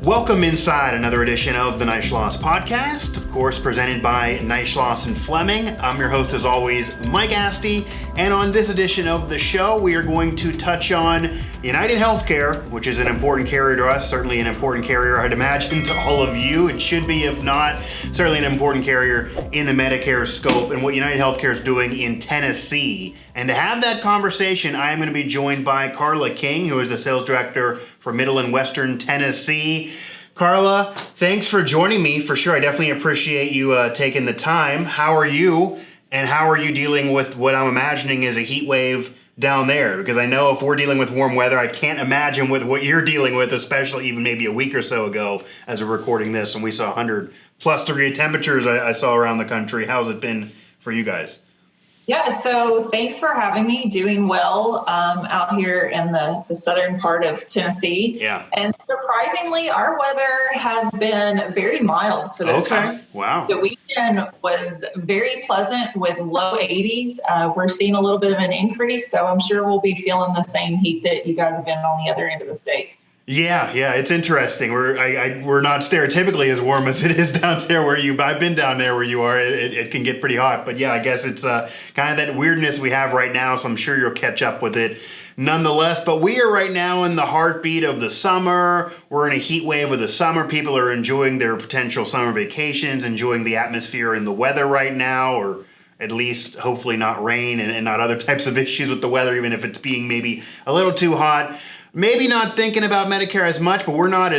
Welcome inside another edition of the Neishloss Podcast, of course presented by Neishloss and Fleming. I'm your host as always, Mike Asti, and on this edition of the show we are going to touch on UnitedHealthcare, which is an important carrier to us, certainly an important carrier I'd imagine to all of you. It should be, if not, certainly an important carrier in the Medicare scope and what UnitedHealthcare is doing in Tennessee. And to have that conversation, I am going to be joined by Carla King, who is the sales director for Middle and Western Tennessee. Carla, thanks for joining me. For sure, I definitely appreciate you taking the time. How are you? And how are you dealing with what I'm imagining is a heat wave down there? Because I know if we're dealing with warm weather, I can't imagine with what you're dealing with, especially even maybe a week or so ago as we're recording this when we saw 100+ degree temperatures I saw around the country. How's it been for you guys? Yeah, so thanks for having me. Doing well out here in the southern part of Tennessee. Yeah. And surprisingly, our weather has been very mild for this time. Wow. The weekend was very pleasant with low 80s. We're seeing a little bit of an increase, so I'm sure we'll be feeling the same heat that you guys have been on the other end of the states. Yeah, it's interesting. We're not stereotypically as warm as it is down there where I've been down there where you are. It can get pretty hot, but yeah, I guess it's kind of that weirdness we have right now. So I'm sure you'll catch up with it nonetheless. But we are right now in the heartbeat of the summer. We're in a heat wave of the summer. People are enjoying their potential summer vacations, enjoying the atmosphere and the weather right now, or at least hopefully not rain and not other types of issues with the weather, even if it's being maybe a little too hot. Maybe not thinking about Medicare as much, but we're not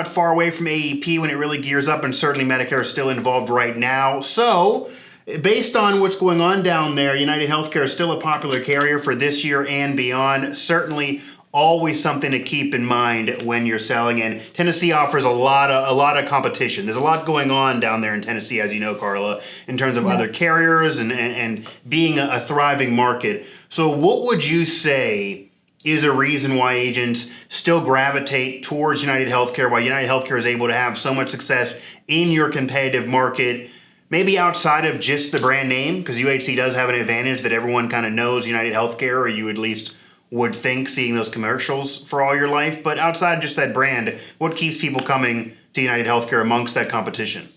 far away from AEP when it really gears up, and certainly Medicare is still involved right now. So, based on what's going on down there, UnitedHealthcare is still a popular carrier for this year and beyond. Certainly, always something to keep in mind when you're selling. And Tennessee offers a lot of competition. There's a lot going on down there in Tennessee, as you know, Carla, in terms of other carriers and being a thriving market. So, what would you say is a reason why agents still gravitate towards UnitedHealthcare, why UnitedHealthcare is able to have so much success in your competitive market, maybe outside of just the brand name, because UHC does have an advantage that everyone kind of knows UnitedHealthcare, or you at least would think seeing those commercials for all your life. But outside just that brand, what keeps people coming to UnitedHealthcare amongst that competition?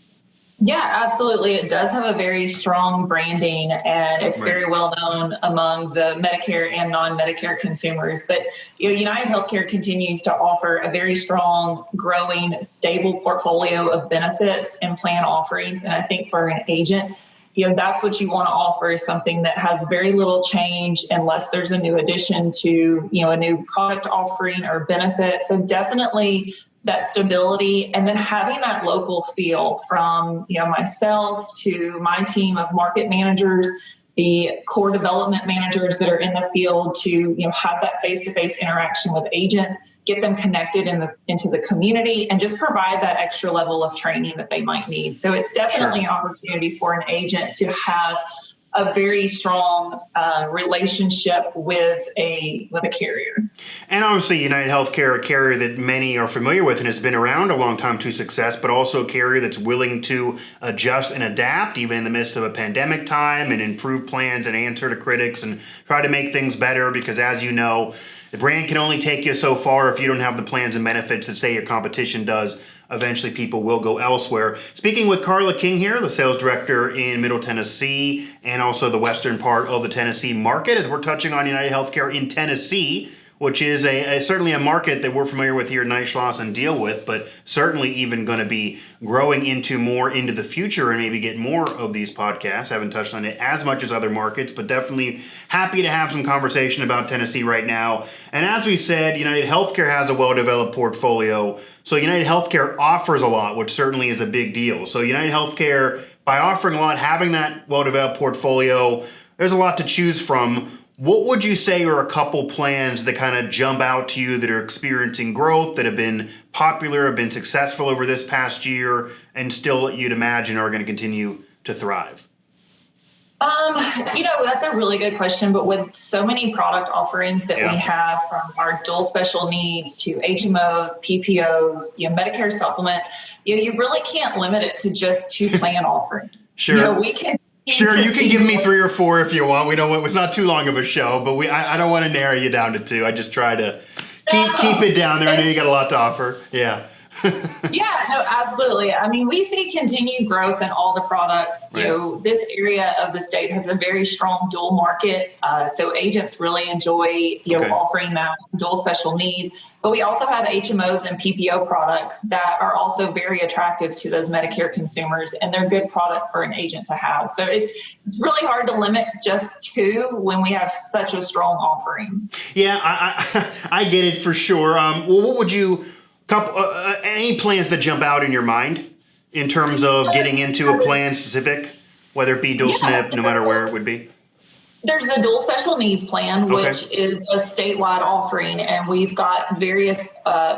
Yeah, absolutely. It does have a very strong branding, and it's very well known among the Medicare and non-Medicare consumers. But UnitedHealthcare continues to offer a very strong, growing, stable portfolio of benefits and plan offerings. And I think for an agent, that's what you want to offer, is something that has very little change unless there's a new addition to, a new product offering or benefit. So definitely that stability, and then having that local feel from, myself to my team of market managers, the core development managers that are in the field to, have that face-to-face interaction with agents, get them connected into the community, and just provide that extra level of training that they might need. So it's definitely an opportunity for an agent to have a very strong relationship with a carrier. And obviously UnitedHealthcare, a carrier that many are familiar with and has been around a long time to success, but also a carrier that's willing to adjust and adapt even in the midst of a pandemic time, and improve plans and answer to critics and try to make things better, because as you know, the brand can only take you so far if you don't have the plans and benefits that, say, your competition does. Eventually, people will go elsewhere. Speaking with Carla King here, the sales director in Middle Tennessee and also the western part of the Tennessee market, as we're touching on UnitedHealthcare in Tennessee, which is certainly a market that we're familiar with here at Neishloss and deal with, but certainly even going to be growing into the future and maybe get more of these podcasts. Haven't touched on it as much as other markets, but definitely happy to have some conversation about Tennessee right now. And as we said, UnitedHealthcare has a well-developed portfolio. So UnitedHealthcare offers a lot, which certainly is a big deal. So UnitedHealthcare, by offering a lot, having that well-developed portfolio, there's a lot to choose from. What would you say are a couple plans that kind of jump out to you that are experiencing growth, that have been popular, have been successful over this past year, and still you'd imagine are going to continue to thrive? That's a really good question. But with so many product offerings that we have, from our dual special needs to HMOs, PPOs, Medicare Supplements, you really can't limit it to just two plan offerings. Sure. We can. Sure, you can give me 3 or 4 if you want. It's not too long of a show, but I don't want to narrow you down to 2. I just try to keep it down there. I know you got a lot to offer. Yeah. Yeah, no, absolutely. I mean, we see continued growth in all the products. Right. You know, this area of the state has a very strong dual market. So agents really enjoy, offering that dual special needs. But we also have HMOs and PPO products that are also very attractive to those Medicare consumers, and they're good products for an agent to have. So it's really hard to limit just two when we have such a strong offering. Yeah, I get it for sure. Well, what would you... any plans that jump out in your mind in terms of getting into a plan specific, whether it be dual SNP, no matter where it would be? There's the dual special needs plan, which is a statewide offering, and we've got various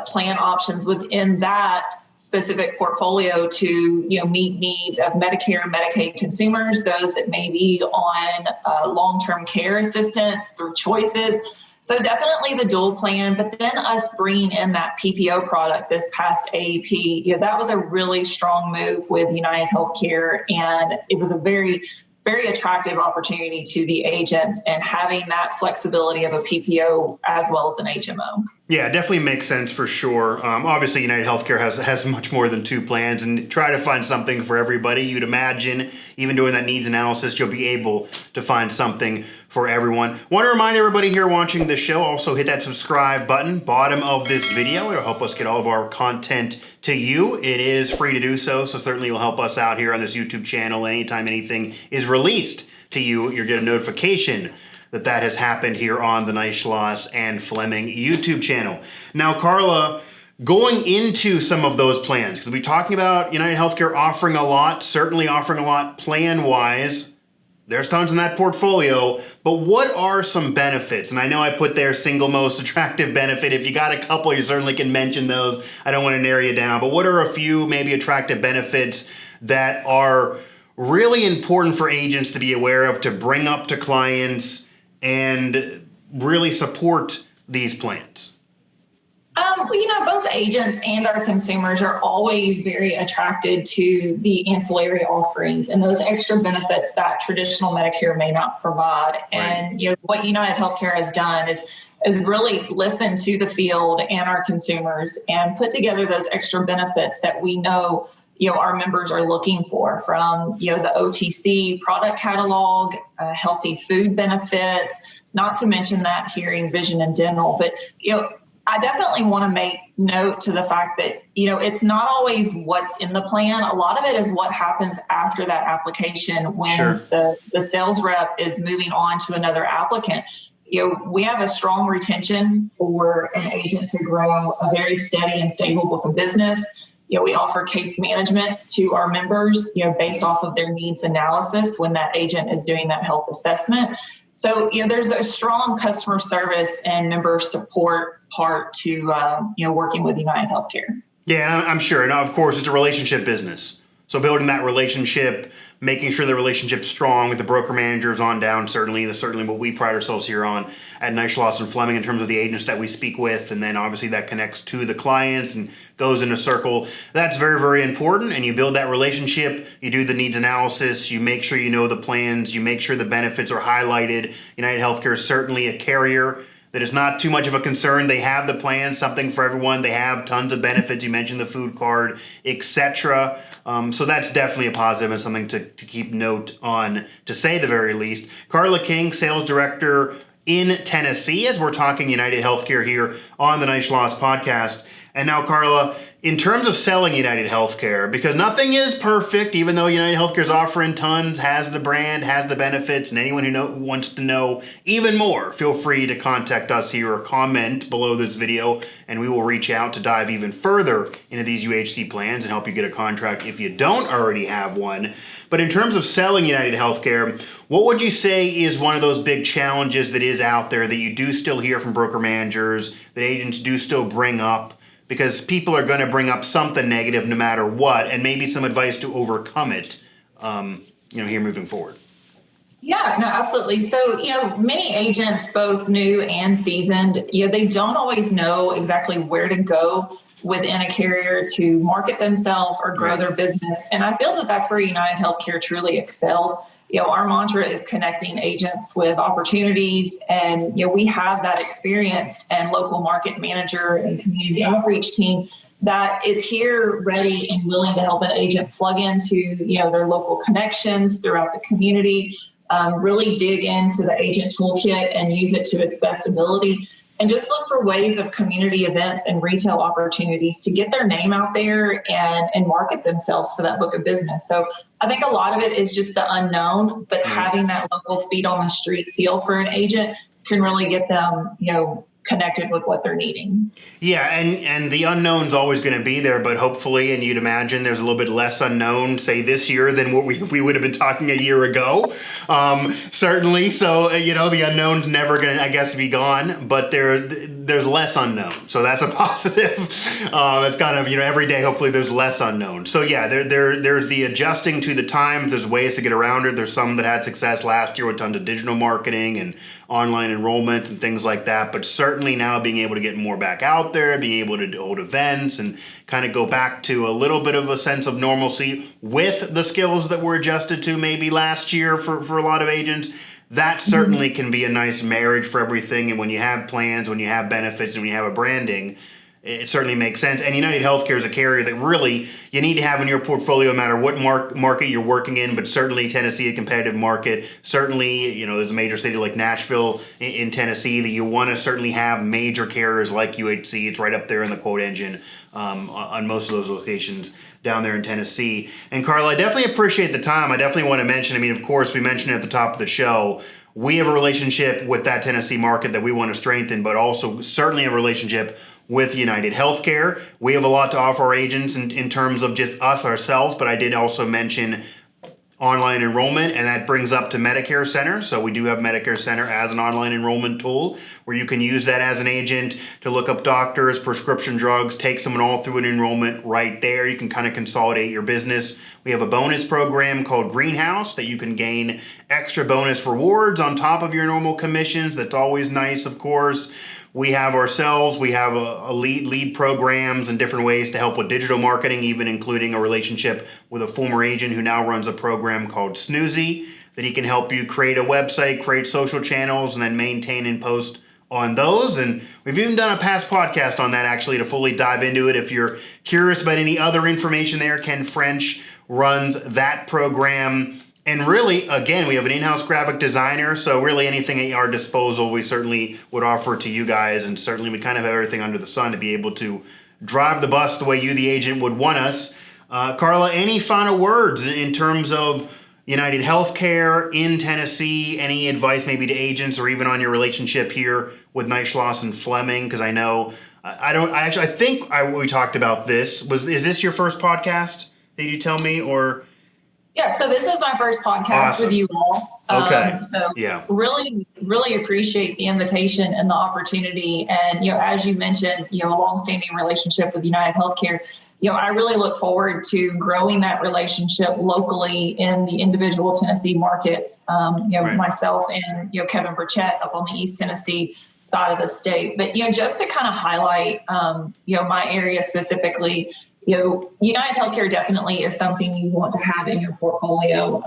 plan options within that specific portfolio to meet needs of Medicare and Medicaid consumers, those that may be on long-term care assistance through choices. So definitely the dual plan, but then us bringing in that PPO product this past AEP, that was a really strong move with UnitedHealthcare, and it was a very, very attractive opportunity to the agents and having that flexibility of a PPO as well as an HMO. Yeah, it definitely makes sense for sure. Obviously, UnitedHealthcare has much more than two plans, and try to find something for everybody. You'd imagine, even doing that needs analysis, you'll be able to find something for everyone. Want to remind everybody here watching this show, also hit that subscribe button, bottom of this video. It'll help us get all of our content to you. It is free to do so, so certainly you'll help us out here on this YouTube channel. Anytime anything is released to you, you'll get a notification that has happened here on the Neishloss and Fleming YouTube channel. Now, Carla, going into some of those plans, because we're talking about UnitedHealthcare offering a lot, certainly offering a lot plan-wise. There's tons in that portfolio, but what are some benefits? And I know I put there single most attractive benefit. If you got a couple, you certainly can mention those. I don't want to narrow you down, but what are a few maybe attractive benefits that are really important for agents to be aware of, to bring up to clients and really support these plans? Both agents and our consumers are always very attracted to the ancillary offerings and those extra benefits that traditional Medicare may not provide. Right. And what UnitedHealthcare has done is really listen to the field and our consumers and put together those extra benefits that we know our members are looking for, from the OTC product catalog, healthy food benefits, not to mention that hearing, vision, and dental. But I definitely want to make note to the fact that it's not always what's in the plan. A lot of it is what happens after that application when the sales rep is moving on to another applicant. We have a strong retention for an agent to grow a very steady and stable book of business. We offer case management to our members, based off of their needs analysis when that agent is doing that health assessment. So, there's a strong customer service and member support part to, working with UnitedHealthcare. Yeah, I'm sure. Now, of course, it's a relationship business. So building that relationship, making sure the relationship's strong with the broker managers on down, certainly what we pride ourselves here on at Neishloss and Fleming in terms of the agents that we speak with. And then obviously that connects to the clients and goes in a circle. That's very, very important. And you build that relationship, you do the needs analysis, you make sure you know the plans, you make sure the benefits are highlighted. UnitedHealthcare is certainly a carrier that is not too much of a concern. They have the plan, something for everyone. They have tons of benefits. You mentioned the food card, etc. So that's definitely a positive and something to keep note on, to say the very least. Carla King, Sales Director in Tennessee, as we're talking UnitedHealthcare here on the Neishloss Podcast. And now, Carla, in terms of selling UnitedHealthcare, because nothing is perfect, even though UnitedHealthcare is offering tons, has the brand, has the benefits, and anyone who wants to know even more, feel free to contact us here or comment below this video, and we will reach out to dive even further into these UHC plans and help you get a contract if you don't already have one. But in terms of selling UnitedHealthcare, what would you say is one of those big challenges that is out there that you do still hear from broker managers, that agents do still bring up? Because people are going to bring up something negative no matter what, and maybe some advice to overcome it, here moving forward. Yeah, no, absolutely. So, many agents, both new and seasoned, they don't always know exactly where to go within a carrier to market themselves or grow their business. And I feel that that's where UnitedHealthcare truly excels. our mantra is connecting agents with opportunities. And, we have that experienced and local market manager and community outreach team that is here ready and willing to help an agent plug into, their local connections throughout the community, really dig into the agent toolkit and use it to its best ability. And just look for ways of community events and retail opportunities to get their name out there and market themselves for that book of business. So I think a lot of it is just the unknown, but having that local feet on the street feel for an agent can really get them, connected with what they're needing. Yeah, and the unknown's always going to be there, but hopefully, and you'd imagine there's a little bit less unknown, say this year, than what we would have been talking a year ago. Certainly, so the unknown's never going to, I guess, be gone, but there's less unknown, so that's a positive. It's kind of every day. Hopefully, there's less unknown. So yeah, there's the adjusting to the times. There's ways to get around it. There's some that had success last year with tons of digital marketing and online enrollment and things like that, but certainly now being able to get more back out there, being able to hold events and kind of go back to a little bit of a sense of normalcy with the skills that were adjusted to maybe last year for a lot of agents. That certainly can be a nice marriage for everything. And when you have plans, when you have benefits, and when you have a branding, it certainly makes sense. And UnitedHealthcare is a carrier that really you need to have in your portfolio no matter what market you're working in, but certainly Tennessee, a competitive market. Certainly, there's a major city like Nashville in Tennessee that you want to certainly have major carriers like UHC. It's right up there in the quote engine on most of those locations down there in Tennessee. And Carla, I definitely appreciate the time. I definitely want to mention, of course, we mentioned it at the top of the show, we have a relationship with that Tennessee market that we want to strengthen, but also certainly a relationship with UnitedHealthcare. We have a lot to offer our agents in terms of just us ourselves, but I did also mention online enrollment, and that brings up to Medicare Center. So we do have Medicare Center as an online enrollment tool where you can use that as an agent to look up doctors, prescription drugs, take someone all through an enrollment right there. You can kind of consolidate your business. We have a bonus program called Greenhouse that you can gain extra bonus rewards on top of your normal commissions. That's always nice, of course. We have ourselves, we have a lead programs and different ways to help with digital marketing, even including a relationship with a former agent who now runs a program called Snoozy, that he can help you create a website, create social channels, and then maintain and post on those. And we've even done a past podcast on that actually to fully dive into it. If you're curious about any other information there, Ken French runs that program. And really, again, we have an in-house graphic designer, so really anything at our disposal, we certainly would offer to you guys, and certainly we kind of have everything under the sun to be able to drive the bus the way you, the agent, would want us. Carla, any final words in terms of UnitedHealthcare in Tennessee? Any advice maybe to agents or even on your relationship here with Neishloss and Fleming? Because I know, I think we talked about this. Is this your first podcast? Did you tell me, or... Yeah, so this is my first podcast with you all. Okay. Really, really appreciate the invitation and the opportunity. And, as you mentioned, a longstanding relationship with UnitedHealthcare, I really look forward to growing that relationship locally in the individual Tennessee markets, right. Myself and, Kevin Burchett up on the East Tennessee side of the state. But, just to kind of highlight, my area specifically, UnitedHealthcare definitely is something you want to have in your portfolio.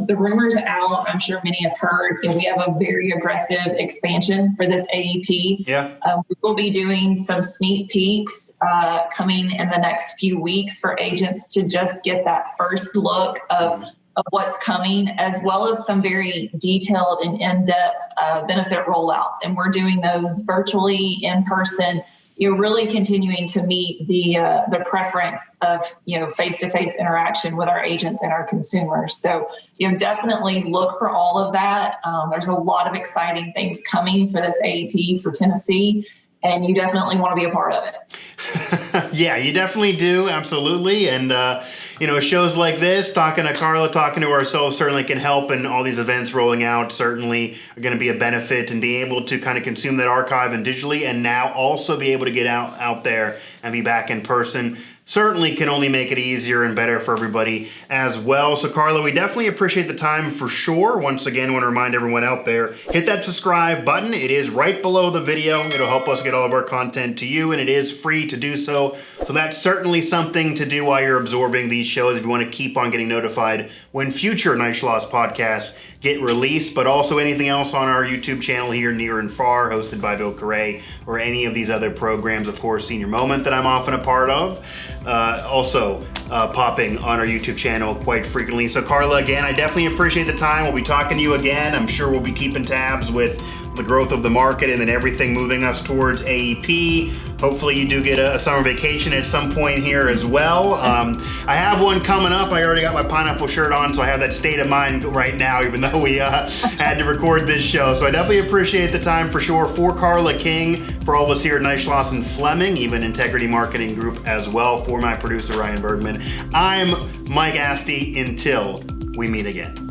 The rumors out, I'm sure many have heard, we have a very aggressive expansion for this AEP. Yeah. We will be doing some sneak peeks coming in the next few weeks for agents to just get that first look of what's coming, as well as some very detailed and in-depth benefit rollouts. And we're doing those virtually, in person. You're really continuing to meet the preference of face-to-face interaction with our agents and our consumers. So definitely look for all of that. There's a lot of exciting things coming for this AEP for Tennessee, and you definitely want to be a part of it. Yeah, you definitely do, absolutely. And shows like this, talking to Carla, talking to ourselves certainly can help, and all these events rolling out certainly are going to be a benefit, and being able to kind of consume that archive and digitally, and now also be able to get out there and be back in person. certainly can only make it easier and better for everybody as well. So Carla, we definitely appreciate the time for sure. Once again, I want to remind everyone out there, hit that subscribe button. It is right below the video. It'll help us get all of our content to you, and it is free to do so. So that's certainly something to do while you're absorbing these shows if you want to keep on getting notified when future Neishloss podcasts get released, but also anything else on our YouTube channel here, Near and Far, hosted by Bill Correa, or any of these other programs, of course, Senior Moment that I'm often a part of, also popping on our YouTube channel quite frequently. So Carla, again, I definitely appreciate the time. We'll be talking to you again. I'm sure we'll be keeping tabs with the growth of the market and then everything moving us towards AEP. Hopefully you do get a summer vacation at some point here as well. I have one coming up. I already got my pineapple shirt on, so I have that state of mind right now, even though we had to record this show. So I definitely appreciate the time for sure. For Carla King, for all of us here at Neishloss and Fleming, even Integrity Marketing Group as well, for my producer Ryan Bergman, I'm Mike Asti. Until we meet again.